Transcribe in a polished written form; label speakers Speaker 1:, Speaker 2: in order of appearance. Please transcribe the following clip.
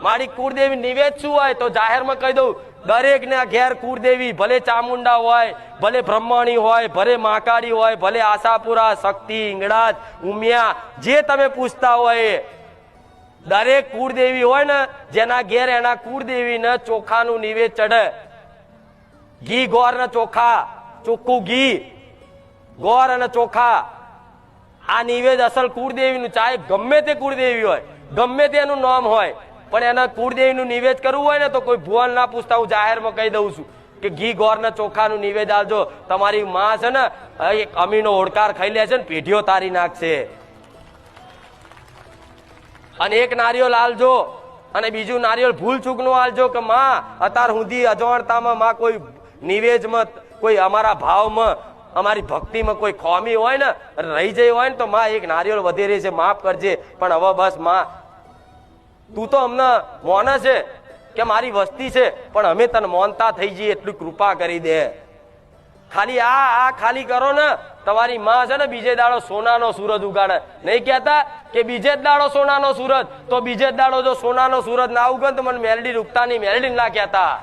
Speaker 1: મારી કુળદેવી નિવેદ શું હોય તો જાહેરમાં કહી દઉં, દરેક ના ઘેર કુળદેવી, ભલે ચામુંડા હોય, ભલે બ્રહ્મણી હોય, ભલે મહાકાળી હોય, ભલે આશાપુરા, શક્તિ, ઈંગળાજ, ઉમિયા, જે તમે પૂછતા હોય દરેક કુળદેવી હોય ને, જેના ઘેર એના કુળદેવી ને ચોખાનું નિવેદ ચડે. ઘી ગોર ને ચોખા, ચોખ્ખું ઘી, ગોર અને ચોખા, આ નિવેદ અસલ કુળદેવી નું. ચાહે ગમે તે કુળદેવી હોય, ગમે તેનું નામ હોય, પણ એના કુળદેવી નું નિવેદ કરવું હોય ને તો કોઈ ભુવન ના પૂછતા. હું જાહેરમાં કહી દઉં છું કે ઘી ગોર ને ચોખા નું નિવેદ આવજો. તમારી માં છે ને એક અમીનો ઓળકાર ખાઈ લે છે ને પેઢીઓ તારી નાખશે. અને એક નારિયેળ આલજો, અને બીજું નારિયેળ ભૂલ ચૂક નું આલજો કે માં અત્યાર સુધી અજવાણતામાં માં કોઈ નિવેદમાં, કોઈ અમારા ભાવમાં, અમારી ભક્તિમાં કોઈ ખોમી હોય ને રહી જઈ હોય ને તો માં એક નારિયેળ વધેરે છે, માફ કરજે. પણ હવે બસ માં તું તો અમને મોને છે કે મારી વસ્તી છે, પણ અમે તને મોનતા થઈ જઈએ એટલી કૃપા કરી દે. ખાલી આ ખાલી કરો ને, તમારી માં છે ને બીજે દાડો સોનાનો સૂરજ ઉગાડે. નહીં કહેતા કે બીજે જ દાડો સોનાનો સૂરજ, તો બીજે જ દાડો જો સોનાનો સૂરજ ના ઉગે તો મને મેલડી રૂપતાની મેલડી ના કહેતા.